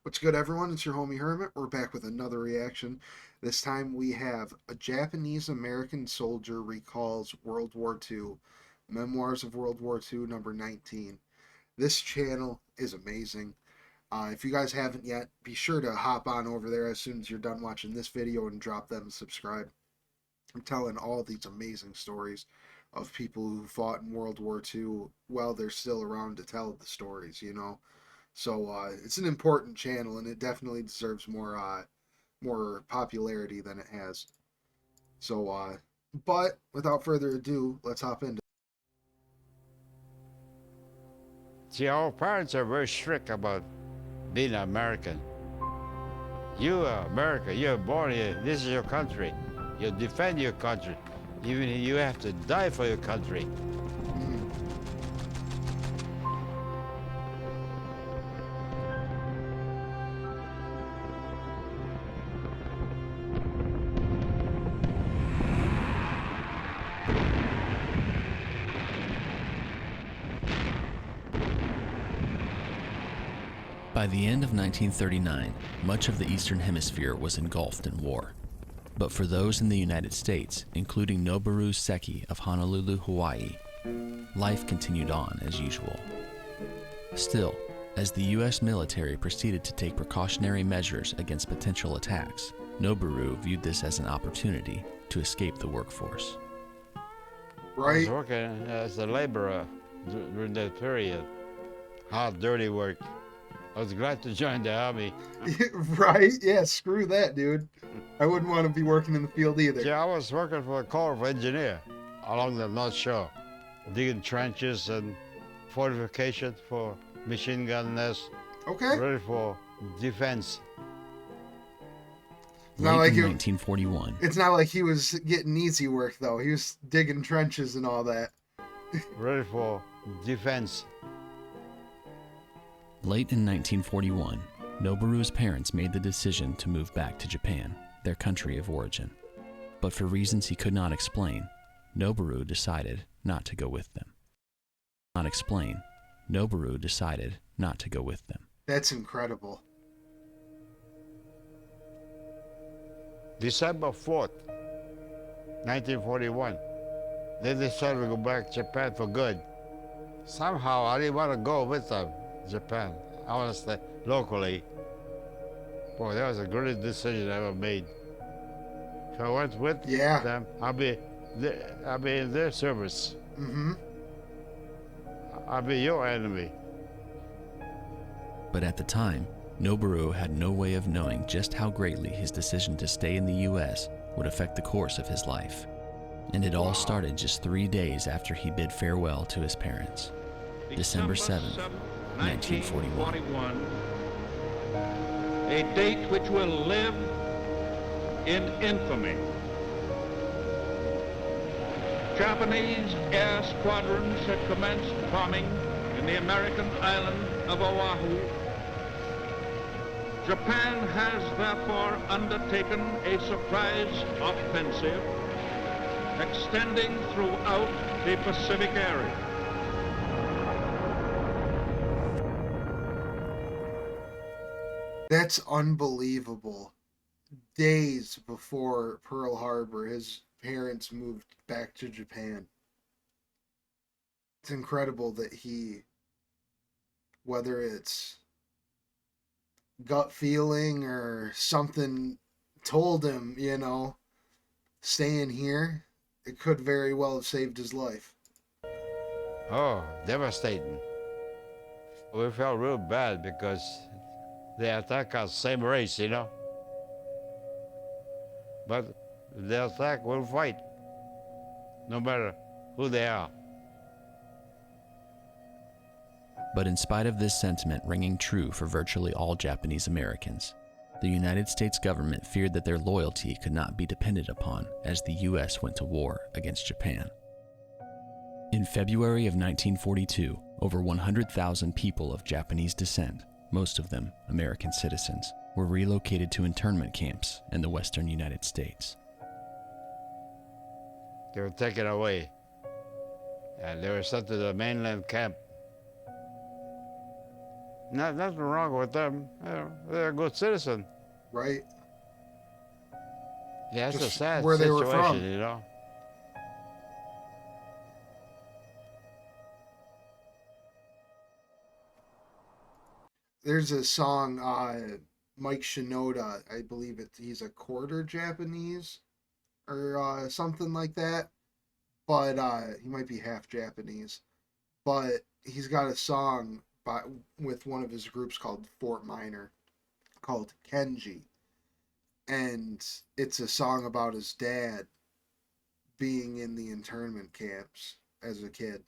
What's good, everyone? It's your homie Hermit. We're back with another reaction. This time we have a Japanese American soldier recalls World War II, Memoirs of World War II, number 19. This channel is amazing. If you guys haven't yet, be sure to hop on over there as soon as you're done watching this video and drop them a subscribe. I'm telling all these amazing stories of people who fought in World War II while they're still around to tell the stories, you know. So it's an important channel, and it definitely deserves more popularity than it has. So, but without further ado, let's hop into. See, our parents are very strict about being American. You are America. You're born here. This is your country. You defend your country. Even if you have to die for your country. Mhm. By the end of 1939, much of the Eastern Hemisphere was engulfed in war. But for those in the United States, including Noboru Seki of Honolulu, Hawaii, life continued on as usual. Still, as the U.S. military proceeded to take precautionary measures against potential attacks, Noboru viewed this as an opportunity to escape the workforce. I Right? was working as a laborer during that period. Hard, dirty work. I was glad to join the army. Right? Yeah, screw that, dude. I wouldn't want to be working in the field See, either. I was working for a Corps of Engineer along the North Shore, digging trenches and fortifications for machine gun nests, Okay. ready for defense. It's not Late like in it, 1941, it's not like he was getting easy work though. He was digging trenches and all that. Ready for defense. Late in 1941, Noboru's parents made the decision to move back to Japan, their country of origin. But for reasons he could not explain, Noboru decided not to go with them. Noboru decided not to go with them. That's incredible. December 4th, 1941. They decided to go back to Japan for good. Somehow I didn't want to go with them, Japan. I want to stay locally. Boy, that was the greatest decision I ever made. If I went with Yeah. them, I'll be in their service. Mm-hmm. I'll be your enemy. But at the time, Noboru had no way of knowing just how greatly his decision to stay in the U.S. would affect the course of his life. And it all started just 3 days after he bid farewell to his parents. December 7th, 1941. A date which will live in infamy. Japanese air squadrons had commenced bombing in the American island of Oahu. Japan has therefore undertaken a surprise offensive extending throughout the Pacific area. That's unbelievable. Days before Pearl Harbor, his parents moved back to Japan. It's incredible that whether it's gut feeling or something told him, staying here, it could very well have saved his life. Oh, devastating. We felt real bad because they attack us, same race, you know. But they attack, we'll fight, no matter who they are. But in spite of this sentiment ringing true for virtually all Japanese Americans, the United States government feared that their loyalty could not be depended upon as the U.S. went to war against Japan. In February of 1942, over 100,000 people of Japanese descent, most of them American citizens, were relocated to internment camps in the western United States. They were taken away, and they were sent to the mainland camp. Nothing wrong with them. You know, they're a good citizen. right? Yeah, it's a Just sad where they were situation, from. you know. There's a song, Mike Shinoda, I believe he's a quarter Japanese or something like that, but he might be half Japanese. But he's got a song with one of his groups called Fort Minor called Kenji, and it's a song about his dad being in the internment camps as a kid.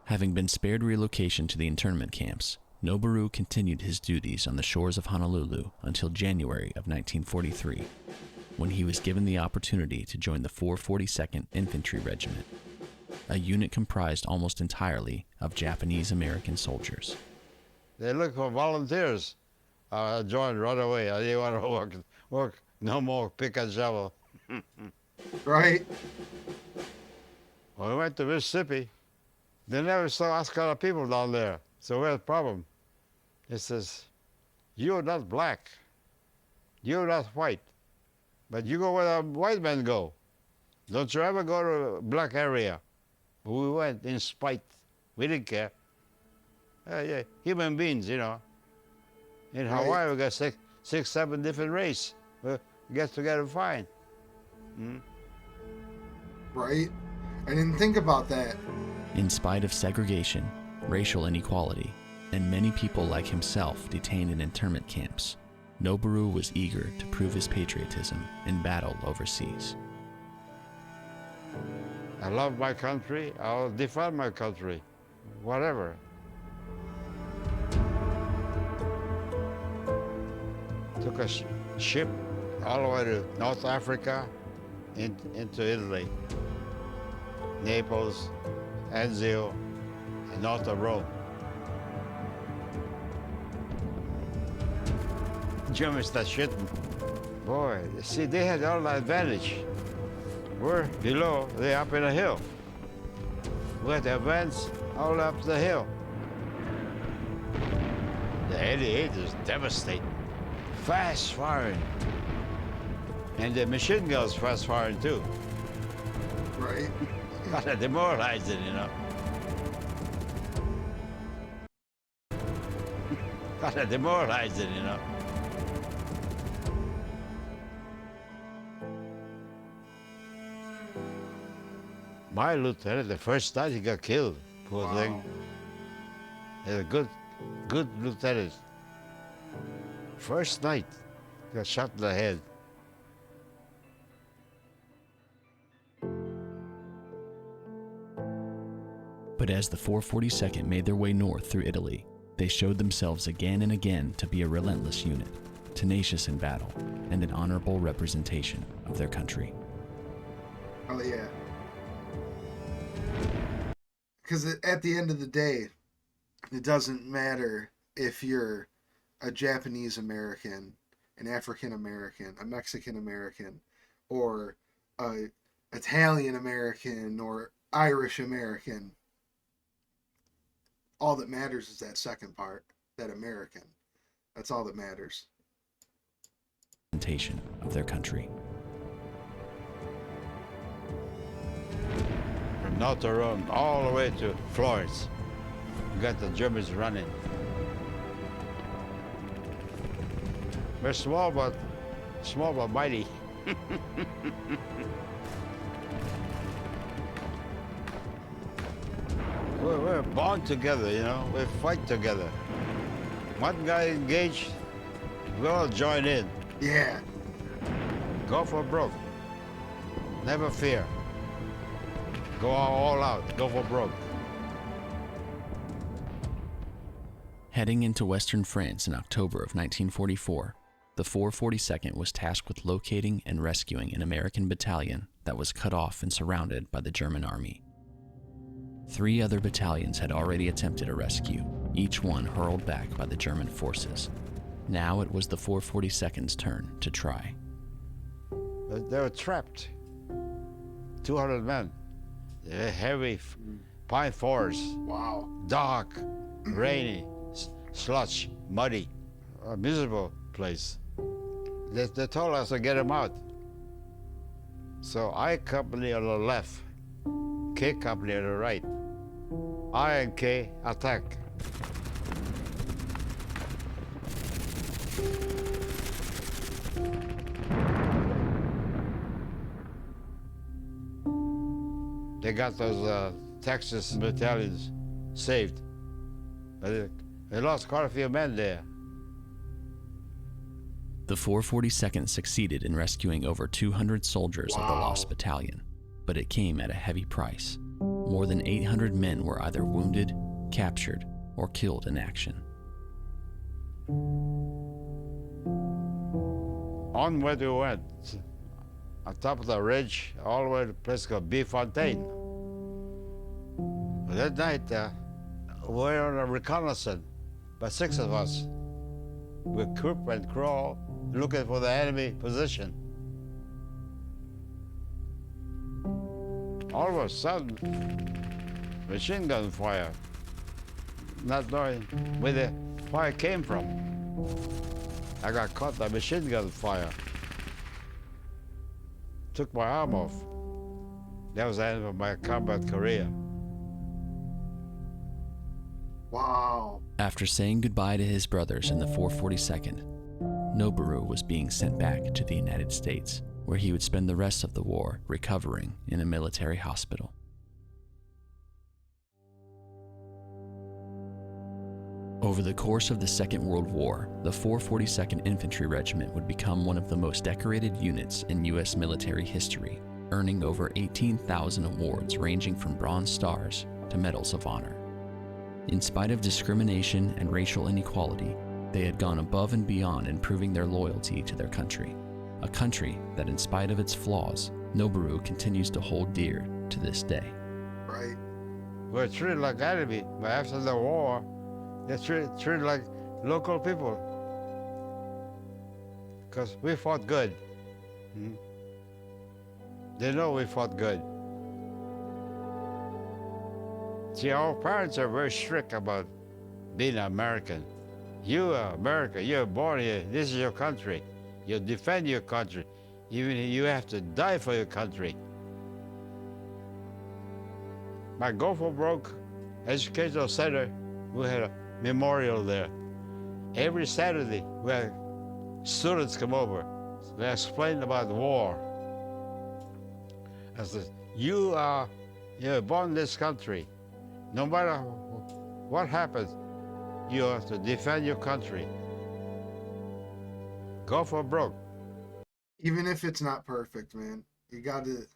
Having been spared relocation to the internment camps, Noboru continued his duties on the shores of Honolulu until January of 1943, when he was given the opportunity to join the 442nd Infantry Regiment, a unit comprised almost entirely of Japanese American soldiers. They look for volunteers. I joined right away. I didn't want to work no more, pick and shovel. Right? When we went to Mississippi, they never saw us kind of people down there. So we had a problem. It says, you're not black, you're not white, but you go where the white men go. Don't you ever go to a black area. But we went in spite. We didn't care. Yeah, human beings, you know. In Right. Hawaii, we got six, 7 different races. We get together fine. Right? I didn't think about that. In spite of segregation, racial inequality, and many people like himself detained in internment camps, Noboru was eager to prove his patriotism in battle overseas. I love my country. I'll defend my country, whatever. Took a ship all the way to North Africa, into Italy, Naples, Anzio, and north of Rome. Germans start shitting. Boy, see, they had all the advantage. We're below, they're up in a hill. We had to advance all up the hill. The 88 is devastating. Fast firing. And the machine guns fast firing too. Right? Kind of demoralizing, you know. Kind of demoralizing, you know. My lieutenant, the first night he got killed, poor thing. He's a good lieutenant. First night, got shot in the head. But as the 442nd made their way north through Italy, they showed themselves again and again to be a relentless unit, tenacious in battle, and an honorable representation of their country. Oh, yeah. Because at the end of the day, it doesn't matter if you're a Japanese American, an African American, a Mexican American, or a Italian American or Irish American. All that matters is that second part, that American. That's all that matters. Representation of their country. From north to Rome, all the way to Florence. We got the Germans running. We're small but mighty. We're born together, you know. We fight together. One guy engaged, we all join in. Yeah. Go for broke. Never fear. Go all out. Go for broke. Heading into Western France in October of 1944, the 442nd was tasked with locating and rescuing an American battalion that was cut off and surrounded by the German army. 3 other battalions had already attempted a rescue, each one hurled back by the German forces. Now it was the 442nd's turn to try. But they were trapped. 200 men. Heavy pine forest, Wow. dark, rainy, sludge, muddy, a miserable place. They told us to get them out. So I company on the left, K company on the right. I and K attack. They got those Texas battalions saved, but they lost quite a few men there. The 442nd succeeded in rescuing over 200 soldiers of the lost battalion, but it came at a heavy price. More than 800 men were either wounded, captured, or killed in action. Onward we went, on top of the ridge, all the way to a place called B Fontaine. That night, we were on a reconnaissance, by 6 of us. We creep and crawl, looking for the enemy position. All of a sudden, machine gun fire, not knowing where the fire came from. I got caught by machine gun fire. Took my arm off. That was the end of my combat career. Wow. After saying goodbye to his brothers in the 442nd, Noboru was being sent back to the United States, where he would spend the rest of the war recovering in a military hospital. Over the course of the Second World War, the 442nd Infantry Regiment would become one of the most decorated units in U.S. military history, earning over 18,000 awards ranging from Bronze Stars to Medals of Honor. In spite of discrimination and racial inequality, they had gone above and beyond in proving their loyalty to their country, a country that, in spite of its flaws, Noboru continues to hold dear to this day. Right. We're treated like enemy, but after the war, they're treated like local people. Because we fought good. They know we fought good. See, our parents are very strict about being American. You are America, you're born here, this is your country. You defend your country, even if you have to die for your country. My Go for Broke Educational Center, we had a memorial there. Every Saturday, we had students come over. They explained about the war. I said, you're born in this country. No matter what happens, you have to defend your country. Go for broke. Even if it's not perfect, man, you got to,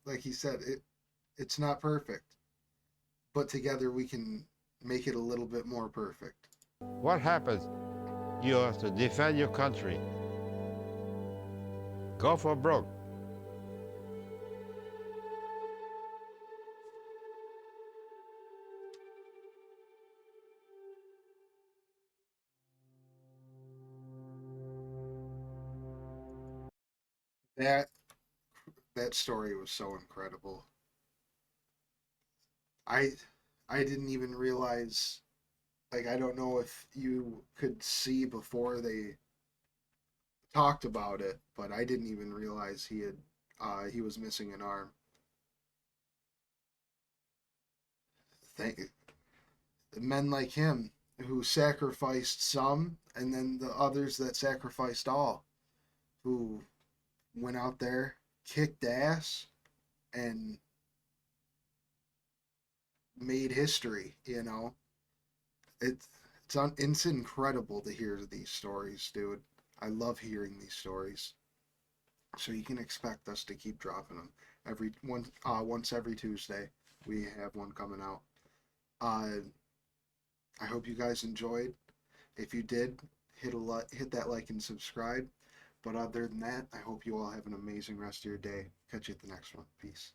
like he said, it's not perfect. But together we can make it a little bit more perfect. What happens? You have to defend your country. Go for broke. That story was so incredible. I I didn't even realize, like, I don't know if you could see before they talked about it, but I didn't even realize he was missing an arm. Thank Men like him who sacrificed some and then the others that sacrificed all, who went out there, kicked ass, and made history, it's incredible to hear these stories, dude. I love hearing these stories. So you can expect us to keep dropping them once every Tuesday. We have one coming out. I hope you guys enjoyed. If you did, hit that like and subscribe. But other than that, I hope you all have an amazing rest of your day. Catch you at the next one. Peace.